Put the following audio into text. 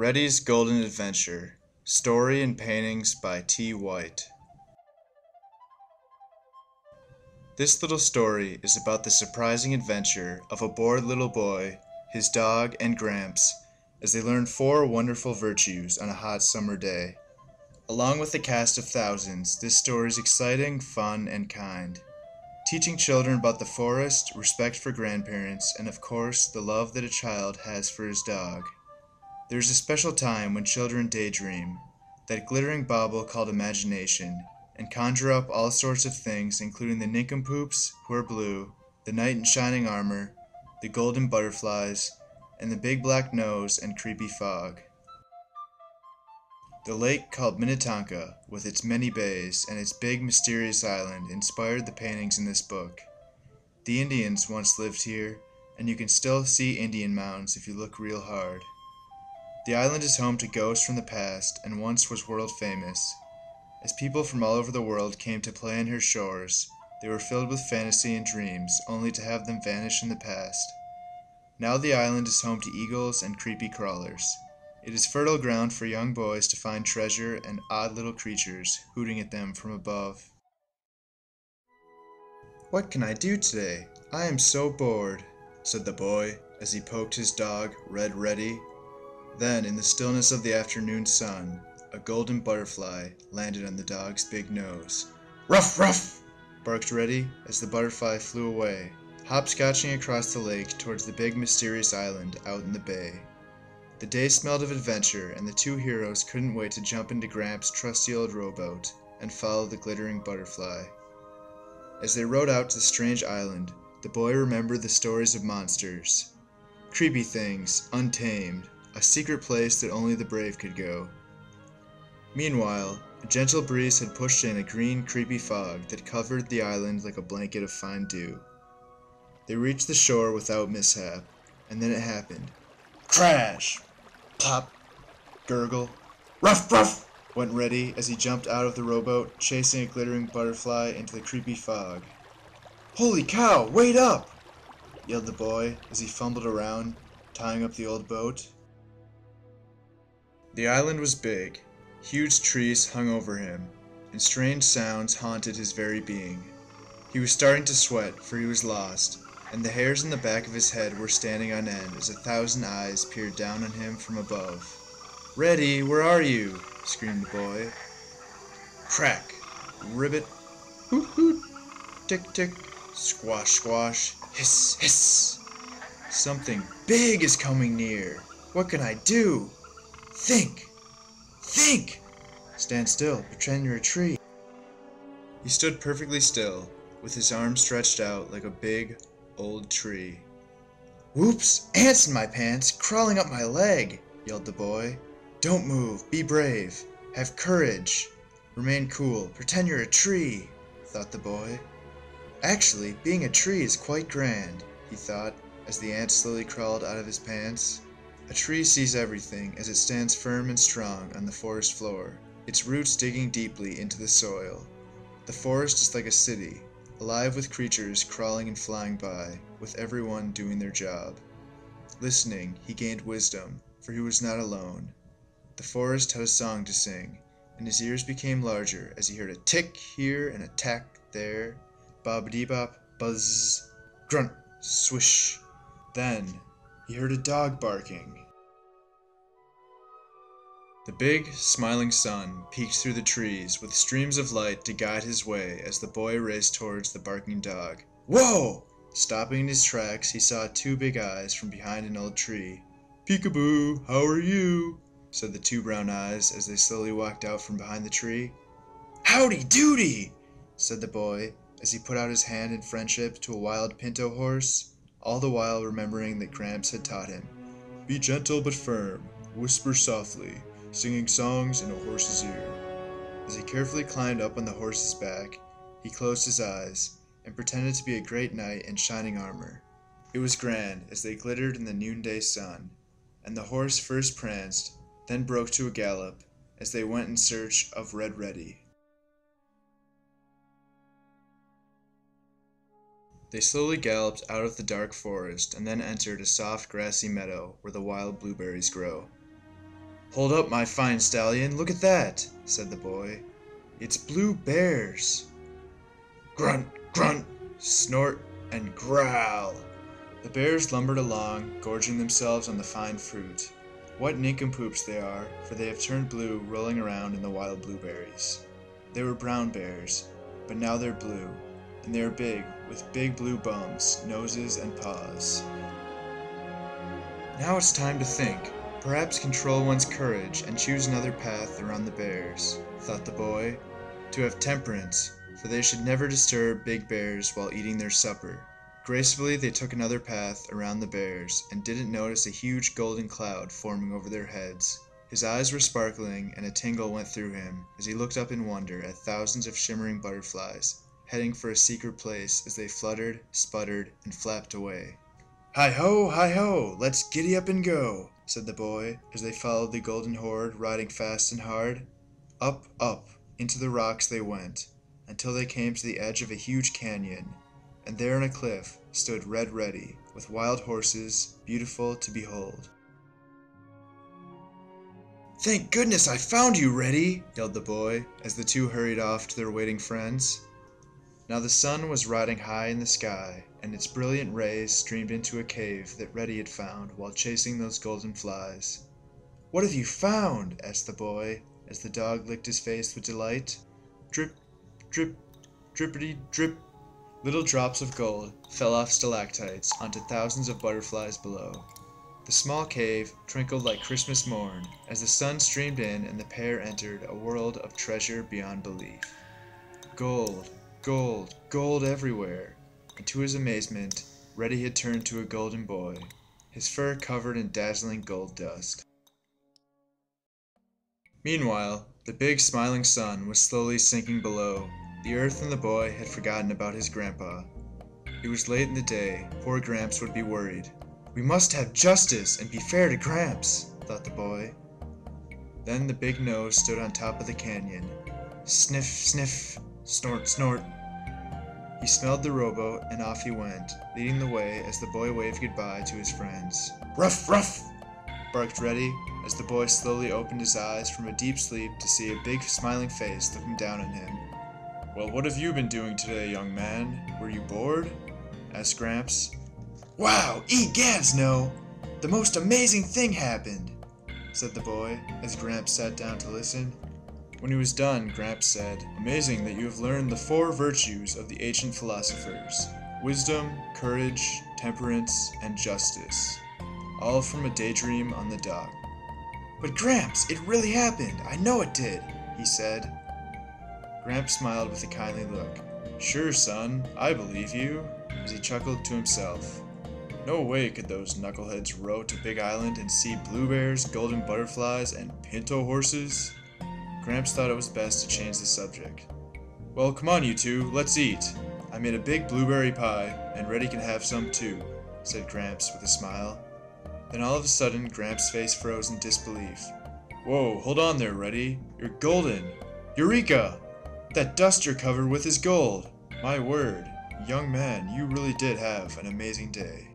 Reddy's Golden Adventure. Story and paintings by T. White. This little story is about the surprising adventure of a bored little boy, his dog, and Gramps as they learn 4 wonderful virtues on a hot summer day. Along with a cast of thousands, this story is exciting, fun, and kind, teaching children about the forest, respect for grandparents, and of course, the love that a child has for his dog. There is a special time when children daydream, that glittering bauble called imagination, and conjure up all sorts of things, including the nincompoops, who are blue, the knight in shining armor, the golden butterflies, and the big black nose and creepy fog. The lake called Minnetonka, with its many bays and its big mysterious island, inspired the paintings in this book. The Indians once lived here, and you can still see Indian mounds if you look real hard. The island is home to ghosts from the past and once was world famous. As people from all over the world came to play on her shores, they were filled with fantasy and dreams, only to have them vanish in the past. Now the island is home to eagles and creepy crawlers. It is fertile ground for young boys to find treasure and odd little creatures hooting at them from above. "What can I do today? I am so bored," said the boy as he poked his dog, Reddy. Then, in the stillness of the afternoon sun, a golden butterfly landed on the dog's big nose. "Ruff, ruff!" barked Reddy as the butterfly flew away, hopscotching across the lake towards the big mysterious island out in the bay. The day smelled of adventure, and the 2 heroes couldn't wait to jump into Gramps' trusty old rowboat and follow the glittering butterfly. As they rowed out to the strange island, the boy remembered the stories of monsters. Creepy things, untamed, a secret place that only the brave could go. Meanwhile, a gentle breeze had pushed in a green, creepy fog that covered the island like a blanket of fine dew. They reached the shore without mishap, and then it happened. Crash! Plop! Gurgle! Ruff, ruff! Went Reddy as he jumped out of the rowboat, chasing a glittering butterfly into the creepy fog. "Holy cow, wait up!" yelled the boy as he fumbled around, tying up the old boat. The island was big. Huge trees hung over him, and strange sounds haunted his very being. He was starting to sweat, for he was lost, and the hairs in the back of his head were standing on end as 1,000 eyes peered down on him from above. "Reddy, where are you?" screamed the boy. Crack! Ribbit! Hoot hoot! Tick tick! Squash squash! Hiss hiss! "Something big is coming near! What can I do? Think! Think! Stand still, pretend you're a tree." He stood perfectly still, with his arms stretched out like a big, old tree. "Whoops! Ants in my pants, crawling up my leg!" yelled the boy. "Don't move, be brave, have courage, remain cool, pretend you're a tree," thought the boy. Actually, being a tree is quite grand, he thought, as the ants slowly crawled out of his pants. A tree sees everything as it stands firm and strong on the forest floor, its roots digging deeply into the soil. The forest is like a city, alive with creatures crawling and flying by, with everyone doing their job. Listening, he gained wisdom, for he was not alone. The forest had a song to sing, and his ears became larger as he heard a tick here and a tack there, bob-a-dee-bop, buzz, grunt, swish. Then he heard a dog barking. The big, smiling sun peeked through the trees with streams of light to guide his way as the boy raced towards the barking dog. Whoa! Stopping in his tracks, he saw 2 big eyes from behind an old tree. "Peekaboo, how are you?" said the 2 brown eyes as they slowly walked out from behind the tree. "Howdy doody!" said the boy as he put out his hand in friendship to a wild pinto horse, all the while remembering that Gramps had taught him. "Be gentle but firm, whisper softly, singing songs in a horse's ear." As he carefully climbed up on the horse's back, he closed his eyes and pretended to be a great knight in shining armor. It was grand as they glittered in the noonday sun, and the horse first pranced, then broke to a gallop as they went in search of Reddy. They slowly galloped out of the dark forest and then entered a soft grassy meadow where the wild blueberries grow. "Hold up, my fine stallion, look at that," said the boy. "It's blue bears." Grunt, grunt, snort, and growl. The bears lumbered along, gorging themselves on the fine fruit. What nincompoops they are, for they have turned blue rolling around in the wild blueberries. They were brown bears, but now they're blue, and they are big, with big blue bums, noses, and paws. Now it's time to think. Perhaps control one's courage and choose another path around the bears, thought the boy. To have temperance, for they should never disturb big bears while eating their supper. Gracefully they took another path around the bears and didn't notice a huge golden cloud forming over their heads. His eyes were sparkling and a tingle went through him as he looked up in wonder at thousands of shimmering butterflies, heading for a secret place as they fluttered, sputtered, and flapped away. Hi-ho, let's giddy up and go," said the boy as they followed the golden horde riding fast and hard. Up, up, into the rocks they went, until they came to the edge of a huge canyon, and there on a cliff stood Reddy, with wild horses, beautiful to behold. "Thank goodness I found you, Reddy!" yelled the boy, as the two hurried off to their waiting friends. Now the sun was riding high in the sky, and its brilliant rays streamed into a cave that Reddy had found while chasing those golden flies. "What have you found?" asked the boy, as the dog licked his face with delight. Drip, drip, drippity drip. Little drops of gold fell off stalactites onto thousands of butterflies below. The small cave twinkled like Christmas morn as the sun streamed in and the pair entered a world of treasure beyond belief. Gold, gold, gold everywhere, and to his amazement, Reddy had turned to a golden boy, his fur covered in dazzling gold dust. Meanwhile, the big smiling sun was slowly sinking below. The earth and the boy had forgotten about his grandpa. It was late in the day. Poor Gramps would be worried. "We must have justice and be fair to Gramps," thought the boy. Then the big nose stood on top of the canyon. Sniff, sniff, snort, snort. He smelled the rowboat and off he went, leading the way as the boy waved goodbye to his friends. "Ruff, ruff!" barked Reddy as the boy slowly opened his eyes from a deep sleep to see a big smiling face looking down on him. "Well, what have you been doing today, young man? Were you bored?" asked Gramps. "Wow, egads no! The most amazing thing happened," said the boy as Gramps sat down to listen. When he was done, Gramps said, "Amazing that you have learned the 4 virtues of the ancient philosophers: wisdom, courage, temperance, and justice. All from a daydream on the dock." "But Gramps, it really happened. I know it did," he said. Gramps smiled with a kindly look. "Sure, son, I believe you," as he chuckled to himself. No way could those knuckleheads row to Big Island and see bluebears, golden butterflies, and pinto horses. Gramps thought it was best to change the subject. "Well, come on you two, let's eat. I made a big blueberry pie, and Reddy can have some too," said Gramps with a smile. Then all of a sudden, Gramps' face froze in disbelief. "Whoa, hold on there, Reddy. You're golden. Eureka! That dust you're covered with is gold. My word, young man, you really did have an amazing day."